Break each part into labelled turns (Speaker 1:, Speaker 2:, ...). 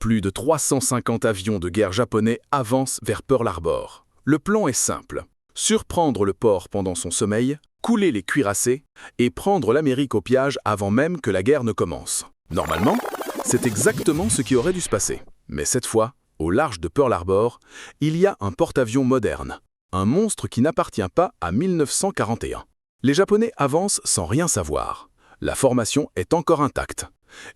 Speaker 1: Plus de 350 avions de guerre japonais avancent vers Pearl Harbor. Le plan est simple. Surprendre le port pendant son sommeil, couler les cuirassés et prendre l'Amérique au piège avant même que la guerre ne commence. Normalement, c'est exactement ce qui aurait dû se passer. Mais cette fois, au large de Pearl Harbor, il y a un porte-avions moderne. Un monstre qui n'appartient pas à 1941. Les Japonais avancent sans rien savoir. La formation est encore intacte.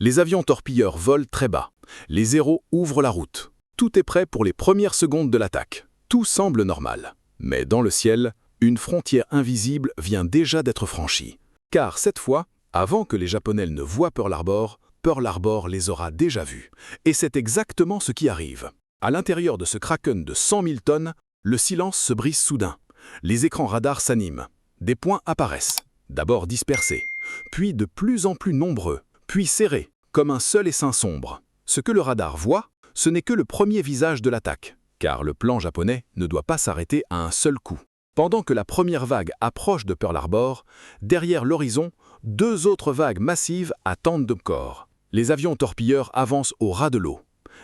Speaker 1: Les avions torpilleurs volent très bas. Les Zéros ouvrent la route. Tout est prêt pour les premières secondes de l'attaque. Tout semble normal. Mais dans le ciel, une frontière invisible vient déjà d'être franchie. Car cette fois, avant que les Japonais ne voient Pearl Harbor les aura déjà vus. Et c'est exactement ce qui arrive. À l'intérieur de ce Kraken de 100 000 tonnes, le silence se brise soudain. Les écrans radars s'animent. Des points apparaissent. D'abord dispersés, puis de plus en plus nombreux, puis serrés, comme un seul essaim sombre. Ce que le radar voit, ce n'est que le premier visage de l'attaque, car le plan japonais ne doit pas s'arrêter à un seul coup. Pendant que la première vague approche de Pearl Harbor, derrière l'horizon, deux autres vagues massives attendent de corps. Les avions torpilleurs avancent au ras de l'eau.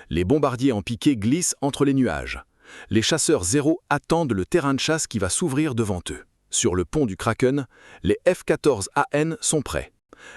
Speaker 1: Les bombardiers en piqué glissent entre les nuages. Les chasseurs Zéro attendent le terrain de chasse qui va s'ouvrir devant eux. Sur le pont du Kraken, les F-14AN sont prêts.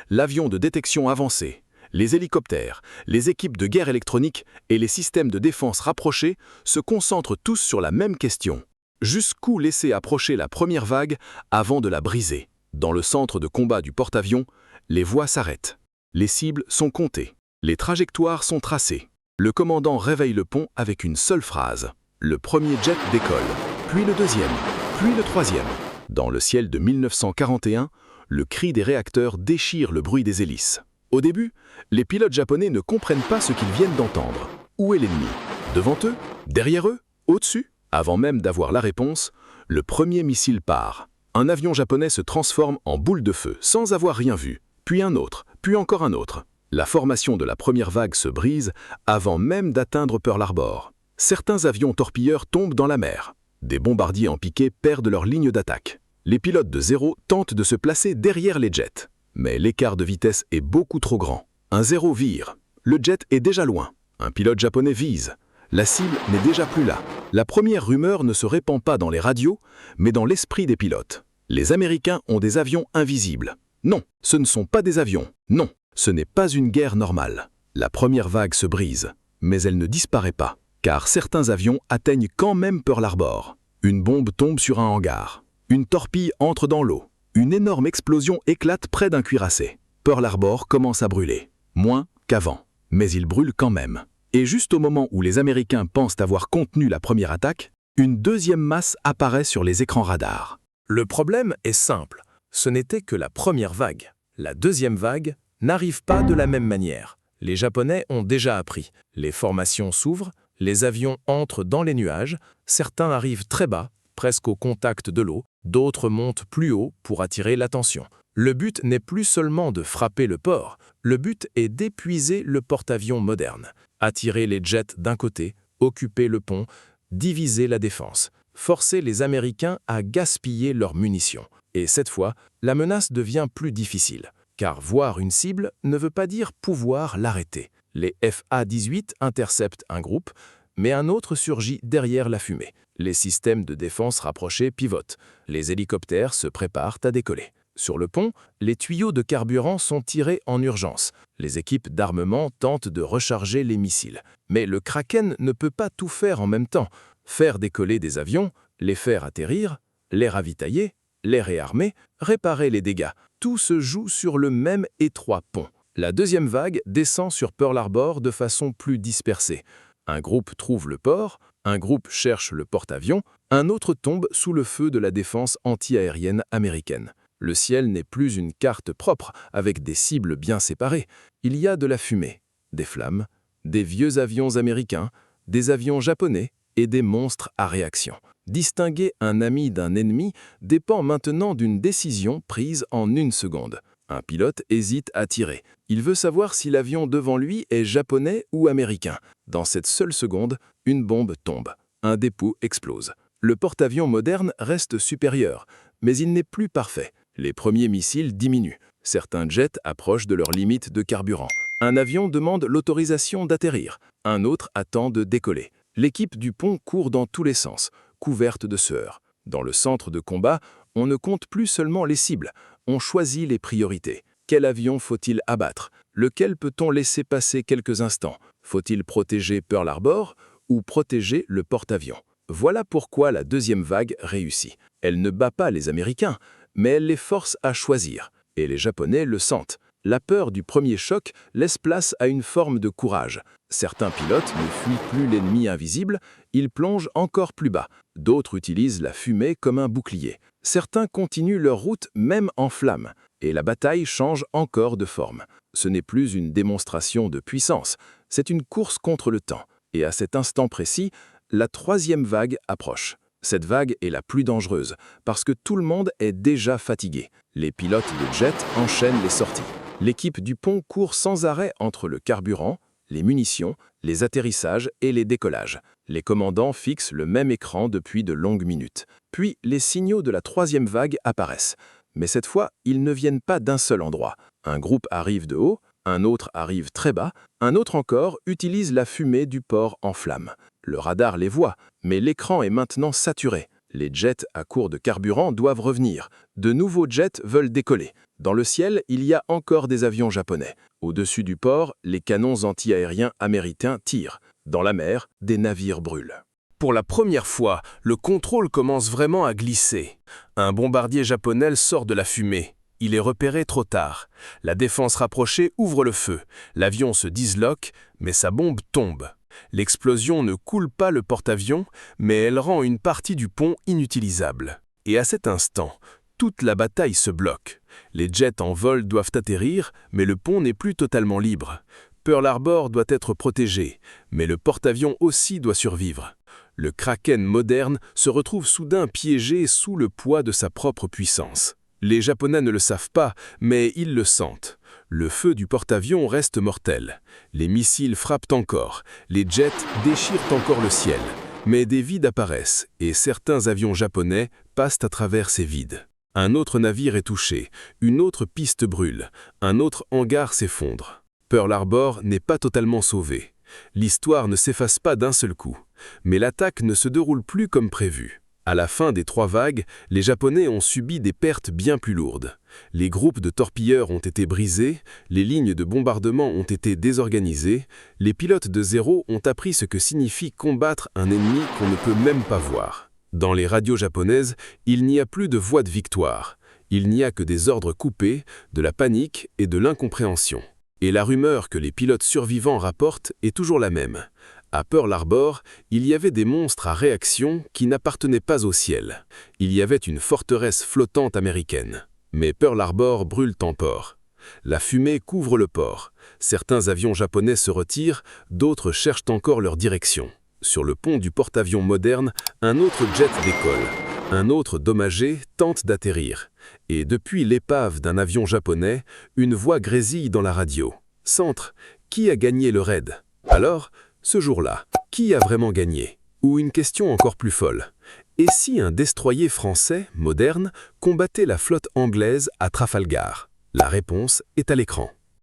Speaker 1: L'avion de détection avancé, les hélicoptères, les équipes de guerre électronique et les systèmes de défense rapprochés se concentrent tous sur la même question. Jusqu'où laisser approcher la première vague avant de la briser? Dans le centre de combat du porte-avions, les voies s'arrêtent. Les cibles sont comptées. Les trajectoires sont tracées. Le commandant réveille le pont avec une seule phrase. Le premier jet décolle, puis le deuxième, puis le troisième. Dans le ciel de 1941, le cri des réacteurs déchire le bruit des hélices. Au début, les pilotes japonais ne comprennent pas ce qu'ils viennent d'entendre. Où est l'ennemi? Devant eux? Derrière eux? Au-dessus? Avant même d'avoir la réponse, le premier missile part. Un avion japonais se transforme en boule de feu sans avoir rien vu. Puis un autre, puis encore un autre. La formation de la première vague se brise avant même d'atteindre Pearl Harbor. Certains avions torpilleurs tombent dans la mer. Des bombardiers en piqué perdent leur ligne d'attaque. Les pilotes de Zéro tentent de se placer derrière les jets. Mais l'écart de vitesse est beaucoup trop grand. Un Zéro vire. Le jet est déjà loin. Un pilote japonais vise. La cible n'est déjà plus là. La première rumeur ne se répand pas dans les radios, mais dans l'esprit des pilotes. Les Américains ont des avions invisibles. Non, ce ne sont pas des avions. Non, ce n'est pas une guerre normale. La première vague se brise, mais elle ne disparaît pas. Car certains avions atteignent quand même Pearl Harbor. Une bombe tombe sur un hangar. Une torpille entre dans l'eau. Une énorme explosion éclate près d'un cuirassé. Pearl Harbor commence à brûler. Moins qu'avant. Mais il brûle quand même. Et juste au moment où les Américains pensent avoir contenu la première attaque, une deuxième masse apparaît sur les écrans radars.
Speaker 2: Le problème est simple. Ce n'était que la première vague. La deuxième vague n'arrive pas de la même manière. Les Japonais ont déjà appris. Les formations s'ouvrent. Les avions entrent dans les nuages, certains arrivent très bas, presque au contact de l'eau, d'autres montent plus haut pour attirer l'attention. Le but n'est plus seulement de frapper le port, le but est d'épuiser le porte-avions moderne, attirer les jets d'un côté, occuper le pont, diviser la défense, forcer les Américains à gaspiller leurs munitions. Et cette fois, la menace devient plus difficile, car voir une cible ne veut pas dire pouvoir l'arrêter. Les FA-18 interceptent un groupe, mais un autre surgit derrière la fumée. Les systèmes de défense rapprochés pivotent. Les hélicoptères se préparent à décoller. Sur le pont, les tuyaux de carburant sont tirés en urgence. Les équipes d'armement tentent de recharger les missiles. Mais le Kraken ne peut pas tout faire en même temps. Faire décoller des avions, les faire atterrir, les ravitailler, les réarmer, réparer les dégâts. Tout se joue sur le même étroit pont. La deuxième vague descend sur Pearl Harbor de façon plus dispersée. Un groupe trouve le port, un groupe cherche le porte-avions, un autre tombe sous le feu de la défense anti-aérienne américaine. Le ciel n'est plus une carte propre avec des cibles bien séparées. Il y a de la fumée, des flammes, des vieux avions américains, des avions japonais et des monstres à réaction. Distinguer un ami d'un ennemi dépend maintenant d'une décision prise en une seconde. Un pilote hésite à tirer. Il veut savoir si l'avion devant lui est japonais ou américain. Dans cette seule seconde, une bombe tombe. Un dépôt explose. Le porte-avions moderne reste supérieur, mais il n'est plus parfait. Les premiers missiles diminuent. Certains jets approchent de leur limite de carburant. Un avion demande l'autorisation d'atterrir. Un autre attend de décoller. L'équipe du pont court dans tous les sens, couverte de sueur. Dans le centre de combat, on ne compte plus seulement les cibles, on choisit les priorités. Quel avion faut-il abattre? Lequel peut-on laisser passer quelques instants? Faut-il protéger Pearl Harbor ou protéger le porte-avions? Voilà pourquoi la deuxième vague réussit. Elle ne bat pas les Américains, mais elle les force à choisir. Et les Japonais le sentent. La peur du premier choc laisse place à une forme de courage. Certains pilotes ne fuient plus l'ennemi invisible, ils plongent encore plus bas. D'autres utilisent la fumée comme un bouclier. Certains continuent leur route même en flammes. Et la bataille change encore de forme. Ce n'est plus une démonstration de puissance, c'est une course contre le temps. Et à cet instant précis, la troisième vague approche. Cette vague est la plus dangereuse, parce que tout le monde est déjà fatigué. Les pilotes de jet enchaînent les sorties. L'équipe du pont court sans arrêt entre le carburant, les munitions, les atterrissages et les décollages. Les commandants fixent le même écran depuis de longues minutes. Puis les signaux de la troisième vague apparaissent. Mais cette fois, ils ne viennent pas d'un seul endroit. Un groupe arrive de haut, un autre arrive très bas, un autre encore utilise la fumée du port en flammes. Le radar les voit, mais l'écran est maintenant saturé. Les jets à court de carburant doivent revenir. De nouveaux jets veulent décoller. Dans le ciel, il y a encore des avions japonais. Au-dessus du port, les canons anti-aériens américains tirent. Dans la mer, des navires brûlent.
Speaker 3: Pour la première fois, le contrôle commence vraiment à glisser. Un bombardier japonais sort de la fumée. Il est repéré trop tard. La défense rapprochée ouvre le feu. L'avion se disloque, mais sa bombe tombe. L'explosion ne coule pas le porte-avions, mais elle rend une partie du pont inutilisable. Et à cet instant, toute la bataille se bloque. Les jets en vol doivent atterrir, mais le pont n'est plus totalement libre. Pearl Harbor doit être protégé, mais le porte-avions aussi doit survivre. Le Kraken moderne se retrouve soudain piégé sous le poids de sa propre puissance. Les Japonais ne le savent pas, mais ils le sentent. Le feu du porte-avions reste mortel. Les missiles frappent encore, les jets déchirent encore le ciel. Mais des vides apparaissent, et certains avions japonais passent à travers ces vides. Un autre navire est touché, une autre piste brûle, un autre hangar s'effondre. Pearl Harbor n'est pas totalement sauvé. L'histoire ne s'efface pas d'un seul coup, mais l'attaque ne se déroule plus comme prévu. À la fin des 3 vagues, les Japonais ont subi des pertes bien plus lourdes. Les groupes de torpilleurs ont été brisés, les lignes de bombardement ont été désorganisées, les pilotes de zéro ont appris ce que signifie combattre un ennemi qu'on ne peut même pas voir. Dans les radios japonaises, il n'y a plus de voix de victoire. Il n'y a que des ordres coupés, de la panique et de l'incompréhension. Et la rumeur que les pilotes survivants rapportent est toujours la même. À Pearl Harbor, il y avait des monstres à réaction qui n'appartenaient pas au ciel. Il y avait une forteresse flottante américaine. Mais Pearl Harbor brûle en port. La fumée couvre le port. Certains avions japonais se retirent, d'autres cherchent encore leur direction. Sur le pont du porte-avions moderne, un autre jet décolle. Un autre dommagé tente d'atterrir. Et depuis l'épave d'un avion japonais, une voix grésille dans la radio. « Centre, qui a gagné le raid ?» Alors, ce jour-là, qui a vraiment gagné? Ou une question encore plus folle. Et si un destroyer français, moderne, combattait la flotte anglaise à Trafalgar? La réponse est à l'écran.